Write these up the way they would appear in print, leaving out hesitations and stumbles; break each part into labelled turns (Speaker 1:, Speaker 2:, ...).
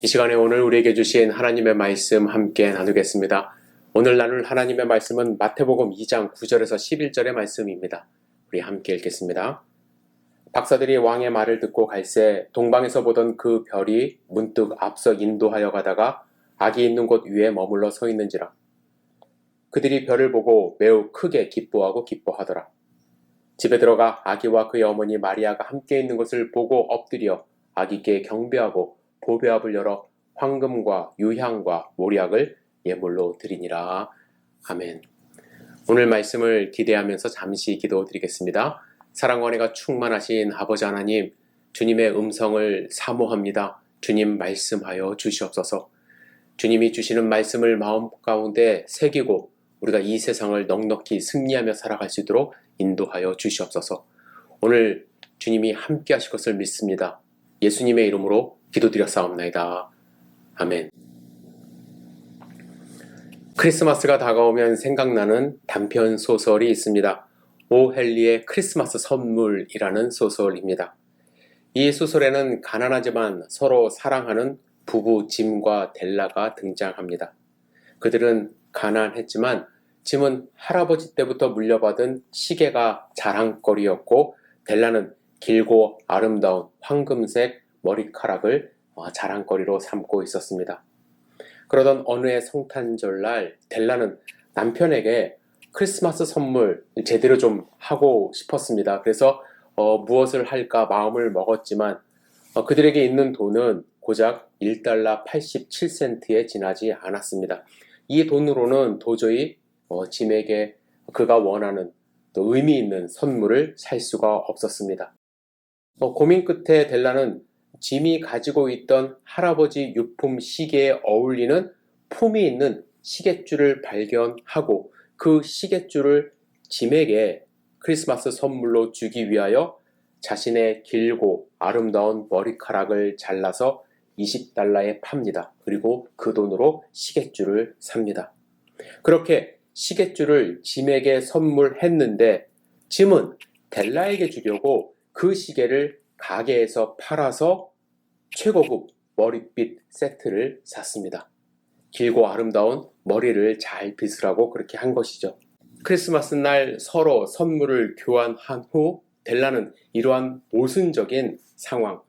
Speaker 1: 이 시간에 오늘 우리에게 주신 하나님의 말씀 함께 나누겠습니다. 오늘 나눌 하나님의 말씀은 마태복음 2장 9절에서 11절의 말씀입니다. 우리 함께 읽겠습니다. 박사들이 왕의 말을 듣고 갈새 동방에서 보던 그 별이 문득 앞서 인도하여 가다가 아기 있는 곳 위에 머물러 서 있는지라. 그들이 별을 보고 매우 크게 기뻐하고 기뻐하더라. 집에 들어가 아기와 그의 어머니 마리아가 함께 있는 것을 보고 엎드려 아기께 경배하고 보배압을 열어 황금과 유향과 모략을 예물로 드리니라. 아멘. 오늘 말씀을 기대하면서 잠시 기도드리겠습니다. 사랑과 은혜가 충만하신 아버지 하나님, 주님의 음성을 사모합니다. 주님 말씀하여 주시옵소서. 주님이 주시는 말씀을 마음 가운데 새기고 우리가 이 세상을 넉넉히 승리하며 살아갈 수 있도록 인도하여 주시옵소서. 오늘 주님이 함께 하실 것을 믿습니다. 예수님의 이름으로 기도드렸사옵나이다. 아멘. 크리스마스가 다가오면 생각나는 단편 소설이 있습니다. 오 헨리의 크리스마스 선물이라는 소설입니다. 이 소설에는 가난하지만 서로 사랑하는 부부 짐과 델라가 등장합니다. 그들은 가난했지만 짐은 할아버지 때부터 물려받은 시계가 자랑거리였고 델라는 길고 아름다운 황금색 머리카락을 자랑거리로 삼고 있었습니다. 그러던 어느 해 성탄절날 델라는 남편에게 크리스마스 선물 제대로 좀 하고 싶었습니다. 그래서 무엇을 할까 마음을 먹었지만 그들에게 있는 돈은 고작 1달러 87센트에 지나지 않았습니다. 이 돈으로는 도저히 짐에게 그가 원하는 또 의미 있는 선물을 살 수가 없었습니다. 고민 끝에 델라는 짐이 가지고 있던 할아버지 유품 시계에 어울리는 품이 있는 시계줄을 발견하고 그 시계줄을 짐에게 크리스마스 선물로 주기 위하여 자신의 길고 아름다운 머리카락을 잘라서 20달러에 팝니다. 그리고 그 돈으로 시계줄을 삽니다. 그렇게 시계줄을 짐에게 선물했는데 짐은 델라에게 주려고 그 시계를 가게에서 팔아서 최고급 머리빗 세트를 샀습니다. 길고 아름다운 머리를 잘 빗으라고 그렇게 한 것이죠. 크리스마스 날 서로 선물을 교환한 후 델라는 이러한 모순적인 상황,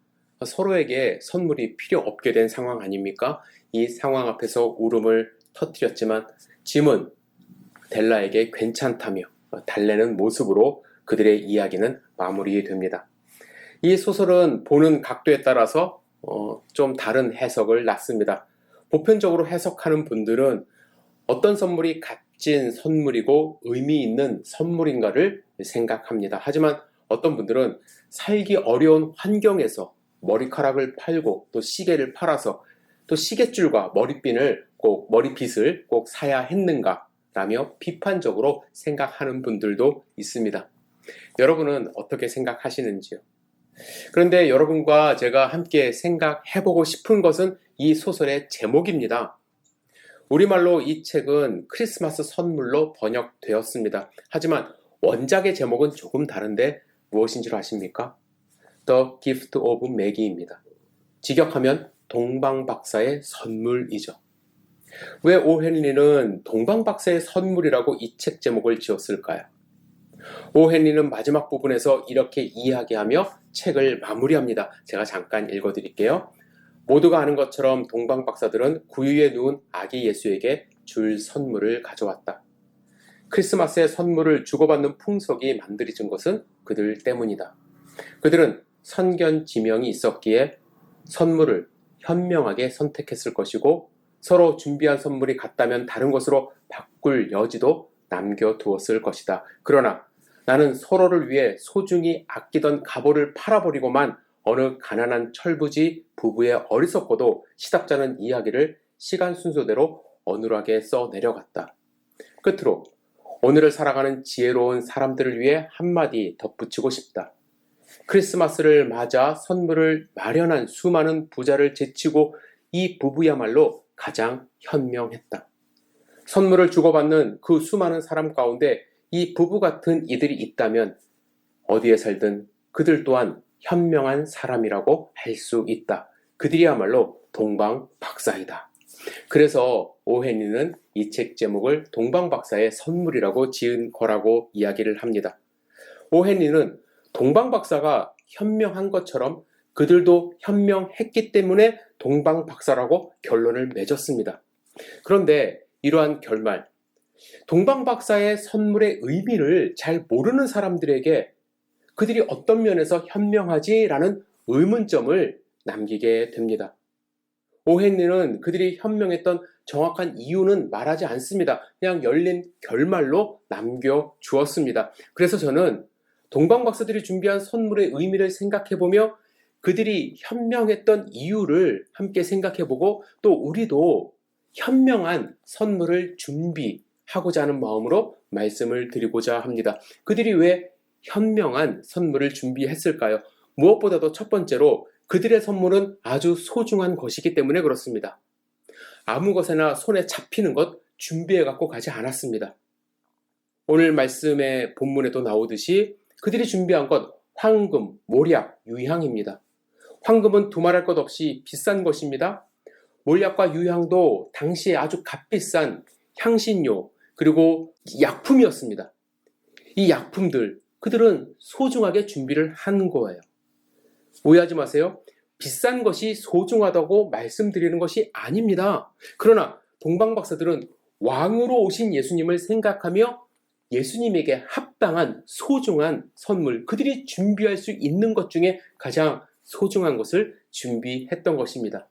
Speaker 1: 서로에게 선물이 필요 없게 된 상황 아닙니까? 이 상황 앞에서 울음을 터뜨렸지만 짐은 델라에게 괜찮다며 달래는 모습으로 그들의 이야기는 마무리됩니다. 이 소설은 보는 각도에 따라서 좀 다른 해석을 낳습니다. 보편적으로 해석하는 분들은 어떤 선물이 값진 선물이고 의미 있는 선물인가를 생각합니다. 하지만 어떤 분들은 살기 어려운 환경에서 머리카락을 팔고 또 시계를 팔아서 또 시계줄과 머리빗을 꼭 사야 했는가 라며 비판적으로 생각하는 분들도 있습니다. 여러분은 어떻게 생각하시는지요? 그런데 여러분과 제가 함께 생각해보고 싶은 것은 이 소설의 제목입니다. 우리말로 이 책은 크리스마스 선물로 번역되었습니다. 하지만 원작의 제목은 조금 다른데 무엇인 줄 아십니까? The Gift of Maggie입니다. 직역하면 동방박사의 선물이죠. 왜 오 헨리는 동방박사의 선물이라고 이 책 제목을 지었을까요? 오 헨리는 마지막 부분에서 이렇게 이야기하며 책을 마무리합니다. 제가 잠깐 읽어드릴게요. 모두가 아는 것처럼 동방박사들은 구유에 누운 아기 예수에게 줄 선물을 가져왔다. 크리스마스에 선물을 주고받는 풍속이 만들어진 것은 그들 때문이다. 그들은 선견 지명이 있었기에 선물을 현명하게 선택했을 것이고 서로 준비한 선물이 같다면 다른 것으로 바꿀 여지도 남겨두었을 것이다. 그러나 나는 서로를 위해 소중히 아끼던 갑오를 팔아버리고만 어느 가난한 철부지 부부의 어리석고도 시답잖은 이야기를 시간 순서대로 어눌하게 써내려갔다. 끝으로 오늘을 살아가는 지혜로운 사람들을 위해 한마디 덧붙이고 싶다. 크리스마스를 맞아 선물을 마련한 수많은 부자를 제치고 이 부부야말로 가장 현명했다. 선물을 주고받는 그 수많은 사람 가운데 이 부부 같은 이들이 있다면 어디에 살든 그들 또한 현명한 사람이라고 할 수 있다. 그들이야말로 동방박사이다. 그래서 오헨리는 이 책 제목을 동방박사의 선물이라고 지은 거라고 이야기를 합니다. 오헨리는 동방박사가 현명한 것처럼 그들도 현명했기 때문에 동방박사라고 결론을 맺었습니다. 그런데 이러한 결말, 동방박사의 선물의 의미를 잘 모르는 사람들에게 그들이 어떤 면에서 현명하지라는 의문점을 남기게 됩니다. 오헨리는 그들이 현명했던 정확한 이유는 말하지 않습니다. 그냥 열린 결말로 남겨주었습니다. 그래서 저는 동방박사들이 준비한 선물의 의미를 생각해보며 그들이 현명했던 이유를 함께 생각해보고 또 우리도 현명한 선물을 준비하고자 하는 마음으로 말씀을 드리고자 합니다. 그들이 왜 현명한 선물을 준비했을까요? 무엇보다도 첫 번째로 그들의 선물은 아주 소중한 것이기 때문에 그렇습니다. 아무 것에나 손에 잡히는 것 준비해 갖고 가지 않았습니다. 오늘 말씀의 본문에도 나오듯이 그들이 준비한 것 황금, 몰약, 유향입니다. 황금은 두말할 것 없이 비싼 것입니다. 몰약과 유향도 당시에 아주 값비싼 향신료 그리고 약품이었습니다. 이 약품들 그들은 소중하게 준비를 한 거예요. 오해하지 마세요. 비싼 것이 소중하다고 말씀드리는 것이 아닙니다. 그러나 동방박사들은 왕으로 오신 예수님을 생각하며 예수님에게 합당한 소중한 선물, 그들이 준비할 수 있는 것 중에 가장 소중한 것을 준비했던 것입니다.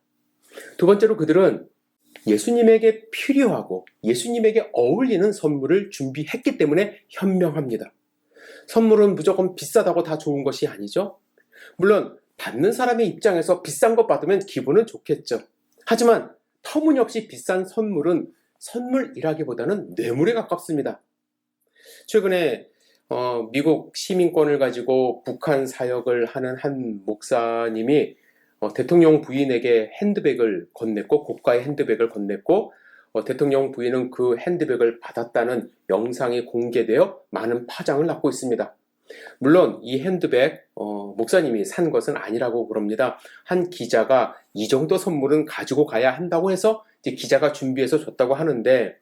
Speaker 1: 두 번째로 그들은 예수님에게 필요하고 예수님에게 어울리는 선물을 준비했기 때문에 현명합니다. 선물은 무조건 비싸다고 다 좋은 것이 아니죠. 물론 받는 사람의 입장에서 비싼 것 받으면 기분은 좋겠죠. 하지만 터무니없이 비싼 선물은 선물이라기보다는 뇌물에 가깝습니다. 최근에 미국 시민권을 가지고 북한 사역을 하는 한 목사님이 대통령 부인에게 핸드백을 건넸고 고가의 핸드백을 건넸고 대통령 부인은 그 핸드백을 받았다는 영상이 공개되어 많은 파장을 낳고 있습니다. 물론 이 핸드백 목사님이 산 것은 아니라고 그럽니다. 한 기자가 이 정도 선물은 가지고 가야 한다고 해서 이제 기자가 준비해서 줬다고 하는데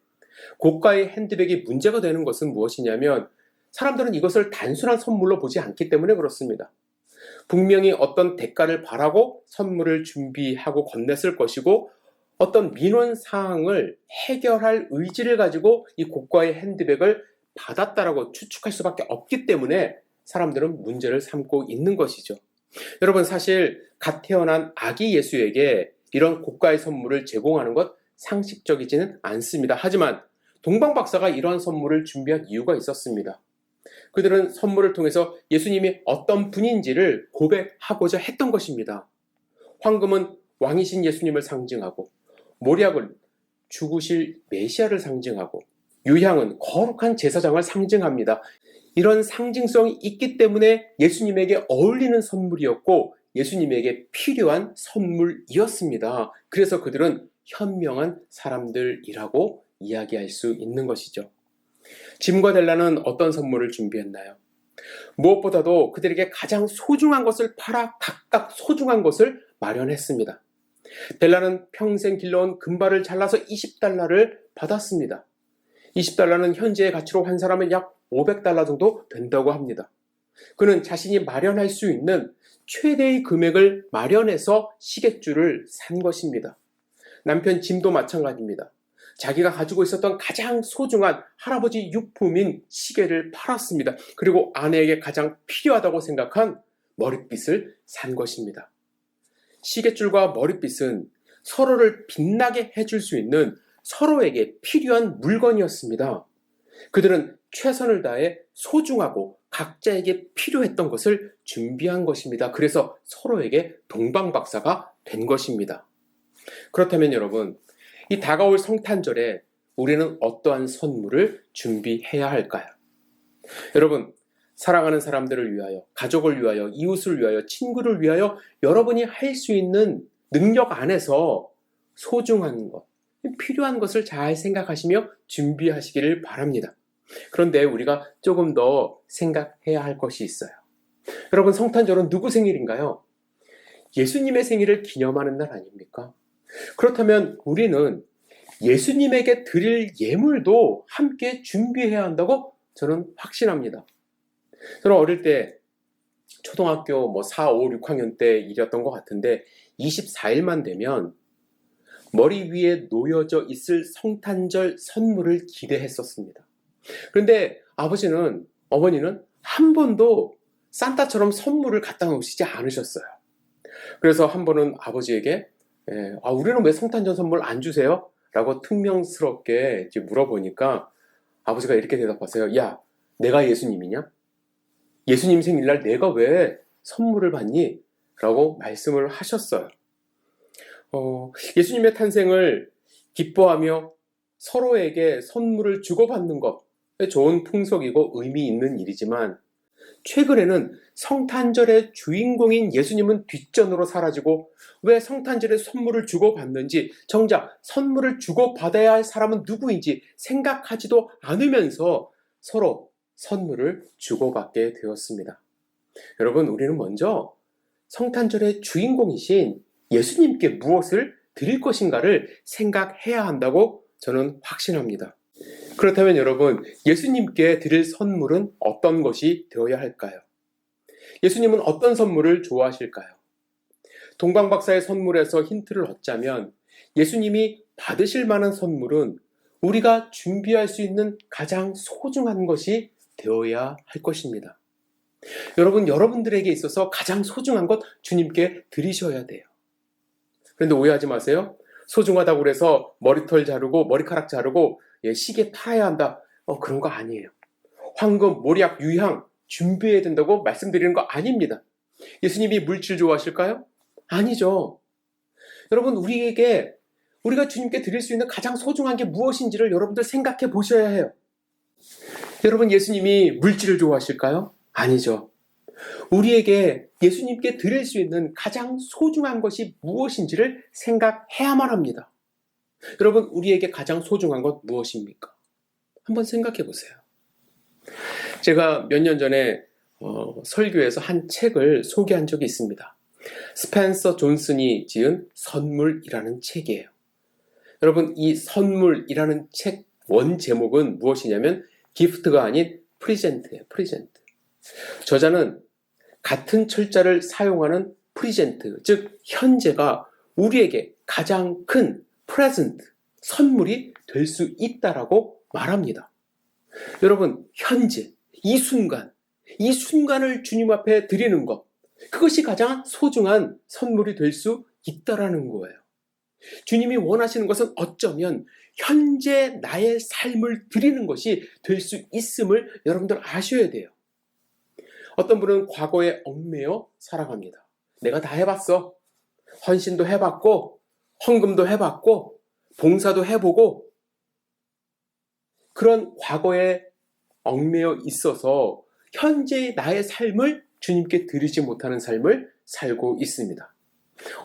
Speaker 1: 고가의 핸드백이 문제가 되는 것은 무엇이냐면 사람들은 이것을 단순한 선물로 보지 않기 때문에 그렇습니다. 분명히 어떤 대가를 바라고 선물을 준비하고 건넸을 것이고 어떤 민원 사항을 해결할 의지를 가지고 이 고가의 핸드백을 받았다라고 추측할 수밖에 없기 때문에 사람들은 문제를 삼고 있는 것이죠. 여러분 사실 갓 태어난 아기 예수에게 이런 고가의 선물을 제공하는 것 상식적이지는 않습니다. 하지만 동방박사가 이러한 선물을 준비한 이유가 있었습니다. 그들은 선물을 통해서 예수님이 어떤 분인지를 고백하고자 했던 것입니다. 황금은 왕이신 예수님을 상징하고 몰약은 죽으실 메시아를 상징하고 유향은 거룩한 제사장을 상징합니다. 이런 상징성이 있기 때문에 예수님에게 어울리는 선물이었고 예수님에게 필요한 선물이었습니다. 그래서 그들은 현명한 사람들이라고 이야기할 수 있는 것이죠. 짐과 델라는 어떤 선물을 준비했나요? 무엇보다도 그들에게 가장 소중한 것을 팔아 각각 소중한 것을 마련했습니다. 델라는 평생 길러온 금발을 잘라서 20달러를 받았습니다. 20달러는 현재의 가치로 한 사람은 약 500달러 정도 된다고 합니다. 그는 자신이 마련할 수 있는 최대의 금액을 마련해서 시계줄을 산 것입니다. 남편 짐도 마찬가지입니다. 자기가 가지고 있었던 가장 소중한 할아버지 유품인 시계를 팔았습니다. 그리고 아내에게 가장 필요하다고 생각한 머릿빗을 산 것입니다. 시계줄과 머릿빗은 서로를 빛나게 해줄 수 있는 서로에게 필요한 물건이었습니다. 그들은 최선을 다해 소중하고 각자에게 필요했던 것을 준비한 것입니다. 그래서 서로에게 동방박사가 된 것입니다. 그렇다면 여러분, 이 다가올 성탄절에 우리는 어떠한 선물을 준비해야 할까요? 여러분, 사랑하는 사람들을 위하여, 가족을 위하여, 이웃을 위하여, 친구를 위하여 여러분이 할 수 있는 능력 안에서 소중한 것, 필요한 것을 잘 생각하시며 준비하시기를 바랍니다. 그런데 우리가 조금 더 생각해야 할 것이 있어요. 여러분, 성탄절은 누구 생일인가요? 예수님의 생일을 기념하는 날 아닙니까? 그렇다면 우리는 예수님에게 드릴 예물도 함께 준비해야 한다고 저는 확신합니다. 저는 어릴 때 초등학교 4, 5, 6학년 때 일이었던 것 같은데 24일만 되면 머리 위에 놓여져 있을 성탄절 선물을 기대했었습니다. 그런데 어머니는 한 번도 산타처럼 선물을 갖다 놓으시지 않으셨어요. 그래서 한 번은 아버지에게 우리는 왜 성탄절 선물 안 주세요? 라고 퉁명스럽게 이제 물어보니까 아버지가 이렇게 대답하세요. 야, 내가 예수님이냐? 예수님 생일날 내가 왜 선물을 받니? 라고 말씀을 하셨어요. 예수님의 탄생을 기뻐하며 서로에게 선물을 주고받는 것, 좋은 풍속이고 의미 있는 일이지만 최근에는 성탄절의 주인공인 예수님은 뒷전으로 사라지고 왜 성탄절에 선물을 주고받는지, 정작 선물을 주고받아야 할 사람은 누구인지 생각하지도 않으면서 서로 선물을 주고받게 되었습니다. 여러분, 우리는 먼저 성탄절의 주인공이신 예수님께 무엇을 드릴 것인가를 생각해야 한다고 저는 확신합니다. 그렇다면 여러분, 예수님께 드릴 선물은 어떤 것이 되어야 할까요? 예수님은 어떤 선물을 좋아하실까요? 동방박사의 선물에서 힌트를 얻자면 예수님이 받으실 만한 선물은 우리가 준비할 수 있는 가장 소중한 것이 되어야 할 것입니다. 여러분들에게 있어서 가장 소중한 것 주님께 드리셔야 돼요. 그런데 오해하지 마세요. 소중하다고 그래서 머리털 자르고 머리카락 자르고 시계 팔아야 한다. 그런 거 아니에요. 황금, 모략, 유향 준비해야 된다고 말씀드리는 거 아닙니다. 예수님이 물질 좋아하실까요? 아니죠. 여러분, 우리가 주님께 드릴 수 있는 가장 소중한 게 무엇인지를 여러분들 생각해 보셔야 해요. 여러분, 예수님이 물질을 좋아하실까요? 아니죠. 우리에게 예수님께 드릴 수 있는 가장 소중한 것이 무엇인지를 생각해야만 합니다. 여러분, 우리에게 가장 소중한 것 무엇입니까? 한번 생각해 보세요. 제가 몇 년 전에 설교에서 한 책을 소개한 적이 있습니다. 스펜서 존슨이 지은 선물이라는 책이에요. 여러분, 이 선물이라는 책 원 제목은 무엇이냐면 기프트가 아닌 프리젠트예요. 프리젠트. 저자는 같은 철자를 사용하는 프리젠트, 즉 현재가 우리에게 가장 큰 프레젠트, 선물이 될 수 있다라고 말합니다. 여러분, 현재, 이 순간을 주님 앞에 드리는 것, 그것이 가장 소중한 선물이 될 수 있다라는 거예요. 주님이 원하시는 것은 어쩌면 현재 나의 삶을 드리는 것이 될 수 있음을 여러분들 아셔야 돼요. 어떤 분은 과거에 얽매여 살아갑니다. 내가 다 해봤어. 헌신도 해봤고, 헌금도 해봤고, 봉사도 해보고, 그런 과거에 얽매여 있어서 현재의 나의 삶을 주님께 드리지 못하는 삶을 살고 있습니다.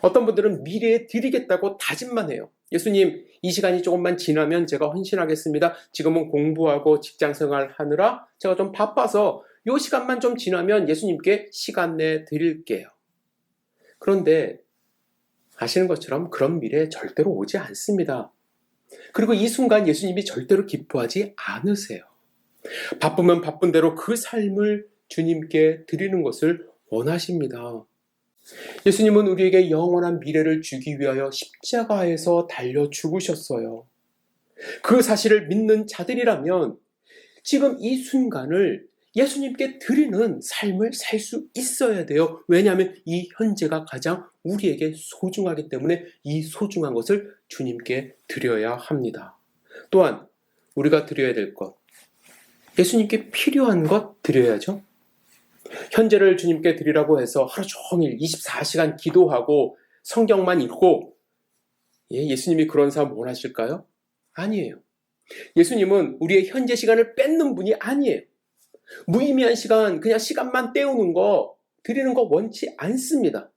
Speaker 1: 어떤 분들은 미래에 드리겠다고 다짐만 해요. 예수님, 이 시간이 조금만 지나면 제가 헌신하겠습니다. 지금은 공부하고 직장생활 하느라 제가 좀 바빠서 이 시간만 좀 지나면 예수님께 시간 내 드릴게요. 그런데 아시는 것처럼 그런 미래 절대로 오지 않습니다. 그리고 이 순간 예수님이 절대로 기뻐하지 않으세요. 바쁘면 바쁜 대로 그 삶을 주님께 드리는 것을 원하십니다. 예수님은 우리에게 영원한 미래를 주기 위하여 십자가에서 달려 죽으셨어요. 그 사실을 믿는 자들이라면 지금 이 순간을 예수님께 드리는 삶을 살 수 있어야 돼요. 왜냐하면 이 현재가 가장 우리에게 소중하기 때문에 이 소중한 것을 주님께 드려야 합니다. 또한 우리가 드려야 될 것, 예수님께 필요한 것 드려야죠. 현재를 주님께 드리라고 해서 하루 종일 24시간 기도하고 성경만 읽고 예수님이 그런 삶 원하실까요? 아니에요. 예수님은 우리의 현재 시간을 뺏는 분이 아니에요. 무의미한 시간, 그냥 시간만 때우는 거, 드리는 거 원치 않습니다.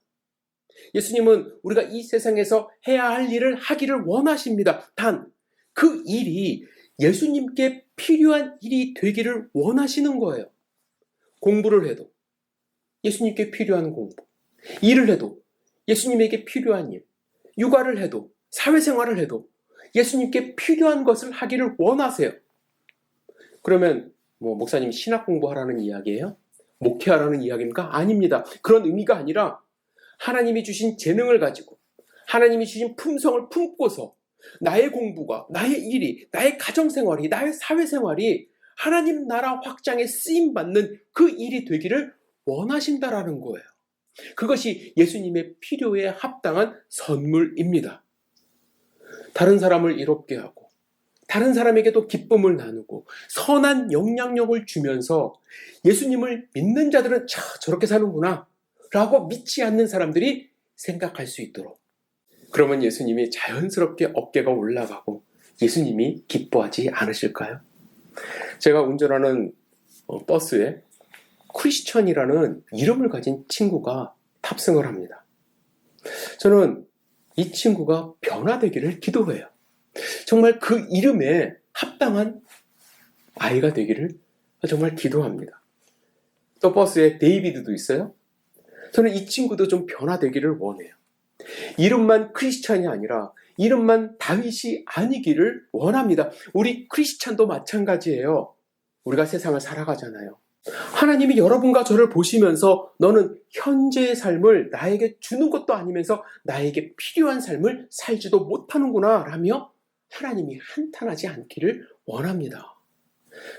Speaker 1: 예수님은 우리가 이 세상에서 해야 할 일을 하기를 원하십니다. 단, 그 일이 예수님께 필요한 일이 되기를 원하시는 거예요. 공부를 해도 예수님께 필요한 공부, 일을 해도 예수님에게 필요한 일, 육아를 해도 사회생활을 해도 예수님께 필요한 것을 하기를 원하세요. 그러면 목사님 신학 공부하라는 이야기예요? 목회하라는 이야기입니까? 아닙니다. 그런 의미가 아니라 하나님이 주신 재능을 가지고 하나님이 주신 품성을 품고서 나의 공부가, 나의 일이, 나의 가정생활이, 나의 사회생활이 하나님 나라 확장에 쓰임받는 그 일이 되기를 원하신다라는 거예요. 그것이 예수님의 필요에 합당한 선물입니다. 다른 사람을 이롭게 하고 다른 사람에게도 기쁨을 나누고 선한 영향력을 주면서 예수님을 믿는 자들은 저렇게 사는구나 라고 믿지 않는 사람들이 생각할 수 있도록, 그러면 예수님이 자연스럽게 어깨가 올라가고 예수님이 기뻐하지 않으실까요? 제가 운전하는 버스에 크리스천이라는 이름을 가진 친구가 탑승을 합니다. 저는 이 친구가 변화되기를 기도해요. 정말 그 이름에 합당한 아이가 되기를 정말 기도합니다. 또 버스에 데이비드도 있어요. 저는 이 친구도 좀 변화되기를 원해요. 이름만 크리스찬이 아니라 이름만 다윗이 아니기를 원합니다. 우리 크리스찬도 마찬가지예요. 우리가 세상을 살아가잖아요. 하나님이 여러분과 저를 보시면서 너는 현재의 삶을 나에게 주는 것도 아니면서 나에게 필요한 삶을 살지도 못하는구나 라며 하나님이 한탄하지 않기를 원합니다.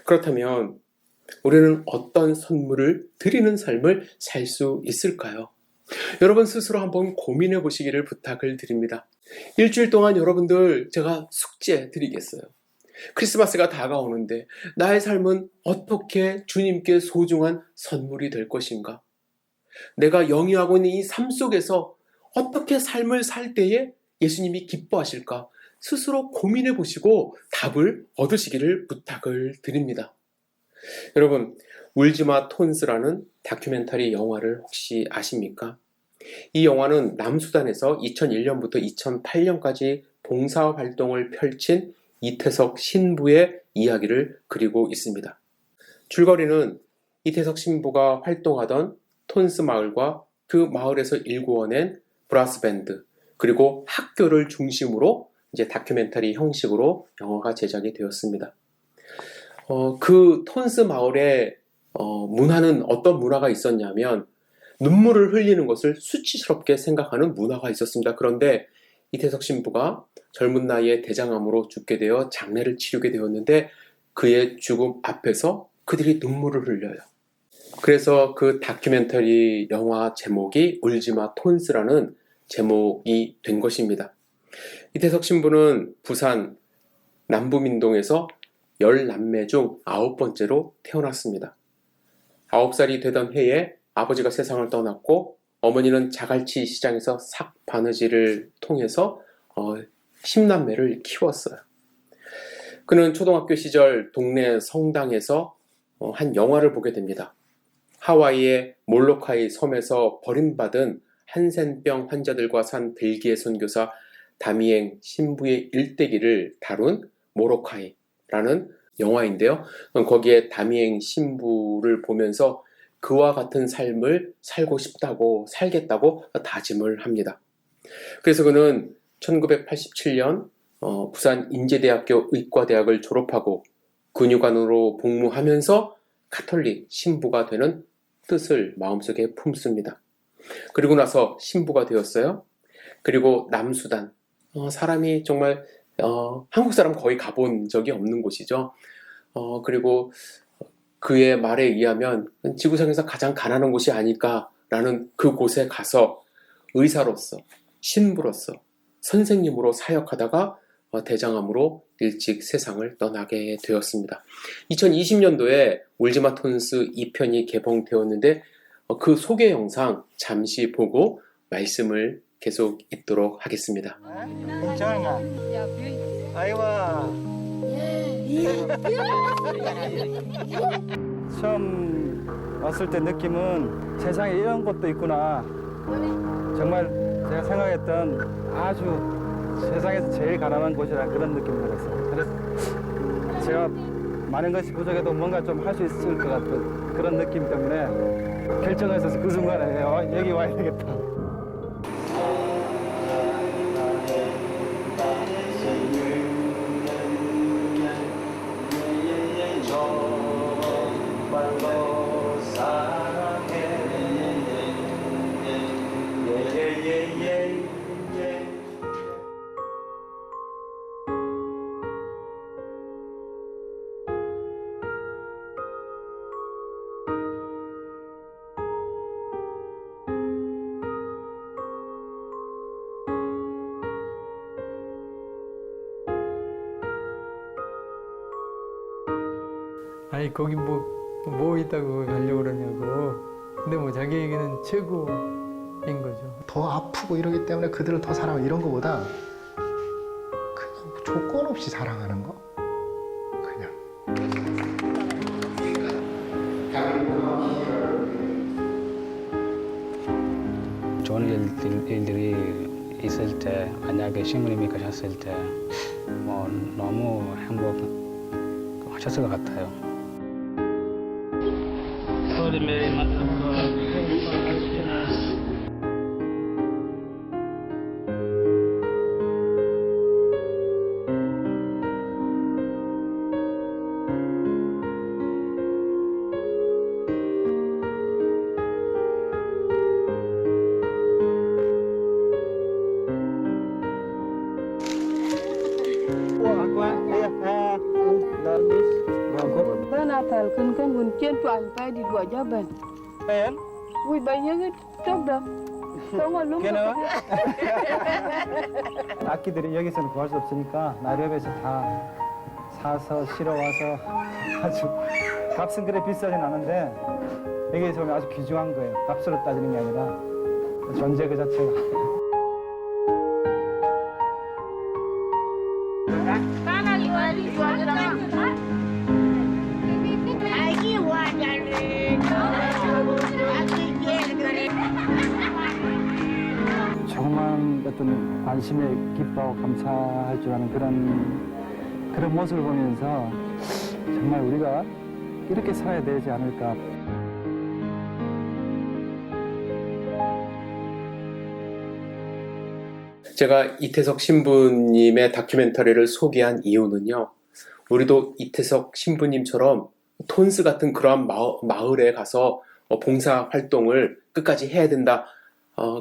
Speaker 1: 그렇다면 우리는 어떤 선물을 드리는 삶을 살 수 있을까요? 여러분 스스로 한번 고민해 보시기를 부탁을 드립니다. 일주일 동안 여러분들 제가 숙제 드리겠어요. 크리스마스가 다가오는데 나의 삶은 어떻게 주님께 소중한 선물이 될 것인가? 내가 영위하고 있는 이 삶 속에서 어떻게 삶을 살 때에 예수님이 기뻐하실까? 스스로 고민해 보시고 답을 얻으시기를 부탁을 드립니다. 여러분, 울지마 톤스라는 다큐멘터리 영화를 혹시 아십니까? 이 영화는 남수단에서 2001년부터 2008년까지 봉사활동을 펼친 이태석 신부의 이야기를 그리고 있습니다. 줄거리는 이태석 신부가 활동하던 톤스 마을과 그 마을에서 일구어낸 브라스밴드 그리고 학교를 중심으로 이제 다큐멘터리 형식으로 영화가 제작이 되었습니다. 그 톤스 마을의 문화는 어떤 문화가 있었냐면 눈물을 흘리는 것을 수치스럽게 생각하는 문화가 있었습니다. 그런데 이태석 신부가 젊은 나이에 대장암으로 죽게 되어 장례를 치르게 되었는데 그의 죽음 앞에서 그들이 눈물을 흘려요. 그래서 그 다큐멘터리 영화 제목이 울지마 톤스라는 제목이 된 것입니다. 이태석 신부는 부산 남부민동에서 10남매 중 9번째로 태어났습니다. 9살이 되던 해에 아버지가 세상을 떠났고 어머니는 자갈치 시장에서 삭바느질을 통해서 10남매를 키웠어요. 그는 초등학교 시절 동네 성당에서 한 영화를 보게 됩니다. 하와이의 몰로카이 섬에서 버림받은 한센병 환자들과 산 벨기에 선교사 다미엥 신부의 일대기를 다룬 모로카이라는 영화인데요. 거기에 다미엥 신부를 보면서 그와 같은 삶을 살고 싶다고, 살겠다고 다짐을 합니다. 그래서 그는 1987년 부산 인제대학교 의과대학을 졸업하고 근육관으로 복무하면서 가톨릭 신부가 되는 뜻을 마음속에 품습니다. 그리고 나서 신부가 되었어요. 그리고 남수단, 사람이 정말 한국 사람 거의 가본 적이 없는 곳이죠. 그리고 그의 말에 의하면 지구상에서 가장 가난한 곳이 아닐까라는 그곳에 가서 의사로서, 신부로서, 선생님으로 사역하다가 대장암으로 일찍 세상을 떠나게 되었습니다. 2020년도에 울지마 톤스 2편이 개봉되었는데 그 소개 영상 잠시 보고 말씀을 계속 읽도록 하겠습니다.
Speaker 2: 처음 왔을 때 느낌은 세상에 이런 곳도 있구나. 정말 제가 생각했던 아주 세상에서 제일 가난한 곳이라 그런 느낌을 받았어요. 그래서 제가 많은 것이 부족해도 뭔가 좀 할 수 있을 것 같은 그런 느낌 때문에 결정을 했어서 그 순간에 여기 와야 되겠다.
Speaker 3: 아니 거기 뭐 있다고 가려고 그러냐고. 근데 뭐 자기에게는 최고인 거죠.
Speaker 4: 더 아프고 이러기 때문에 그들을 더 사랑하고 이런 거보다 그냥 조건 없이 사랑하는 거. 그냥.
Speaker 5: 좋은 일들이 있을 때, 만약에 신부님이 가셨을 때, 뭐 너무 행복하셨을 것 같아요.
Speaker 6: Bữa nào thèm kinh cái nguồn trên toàn phải đi đuổi cho bên.
Speaker 2: Ben,
Speaker 6: Ui bây giờ cái tốt được. Không có lúc
Speaker 2: 걔는 악기들이 여기서는 구할 수 없으니까 나이로비에서 다 사서 실어 와서 아주 값은 그래 비싸진 않은데 여기서 오면 아주 귀중한 거예요. 값으로 따지는 게 아니라 존재 그 자체가. 조금만 어떤 관심에 기뻐하고 감사할 줄 아는 그런 모습을 보면서 정말 우리가 이렇게 살아야 되지 않을까.
Speaker 1: 제가 이태석 신부님의 다큐멘터리를 소개한 이유는요, 우리도 이태석 신부님처럼 톤스 같은 그러한 마을에 가서 봉사 활동을 끝까지 해야 된다,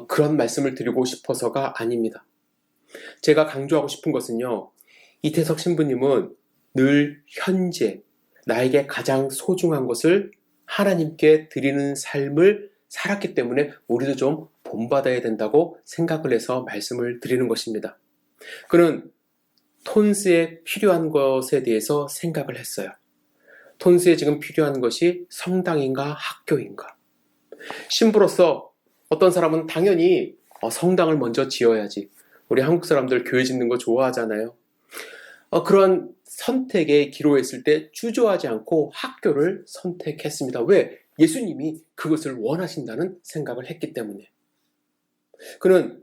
Speaker 1: 그런 말씀을 드리고 싶어서가 아닙니다. 제가 강조하고 싶은 것은요, 이태석 신부님은 늘 현재 나에게 가장 소중한 것을 하나님께 드리는 삶을 살았기 때문에 우리도 좀 본받아야 된다고 생각을 해서 말씀을 드리는 것입니다. 그는 톤스에 필요한 것에 대해서 생각을 했어요. 톤스에 지금 필요한 것이 성당인가 학교인가. 신부로서 어떤 사람은 당연히 성당을 먼저 지어야지. 우리 한국 사람들 교회 짓는 거 좋아하잖아요. 그런 선택에 기로했을 때 주저하지 않고 학교를 선택했습니다. 왜? 예수님이 그것을 원하신다는 생각을 했기 때문에. 그는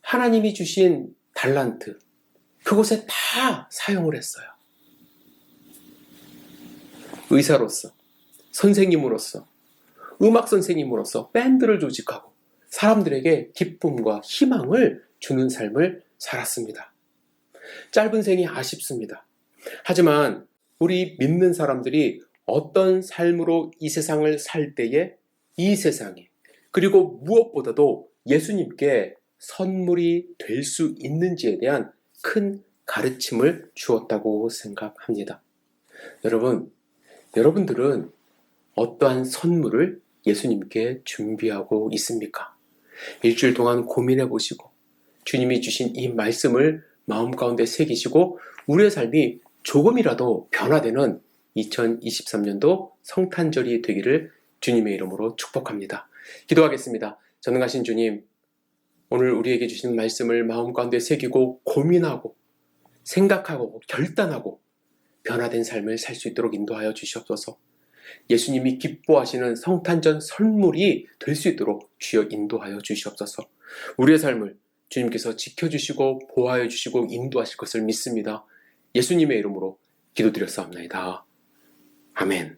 Speaker 1: 하나님이 주신 달란트, 그곳에 다 사용을 했어요. 의사로서, 선생님으로서, 음악 선생님으로서 밴드를 조직하고 사람들에게 기쁨과 희망을 주는 삶을 살았습니다. 짧은 생이 아쉽습니다. 하지만 우리 믿는 사람들이 어떤 삶으로 이 세상을 살 때에 이 세상에, 그리고 무엇보다도 예수님께 선물이 될 수 있는지에 대한 큰 가르침을 주었다고 생각합니다. 여러분들은 어떠한 선물을 예수님께 준비하고 있습니까? 일주일 동안 고민해 보시고 주님이 주신 이 말씀을 마음 가운데 새기시고 우리의 삶이 조금이라도 변화되는 2023년도 성탄절이 되기를 주님의 이름으로 축복합니다. 기도하겠습니다. 전능하신 주님, 오늘 우리에게 주신 말씀을 마음 가운데 새기고 고민하고 생각하고 결단하고 변화된 삶을 살 수 있도록 인도하여 주시옵소서. 예수님이 기뻐하시는 성탄절 선물이 될 수 있도록 주여 인도하여 주시옵소서. 우리의 삶을 주님께서 지켜주시고 보호하여 주시고 인도하실 것을 믿습니다. 예수님의 이름으로 기도드렸사옵나이다. 아멘.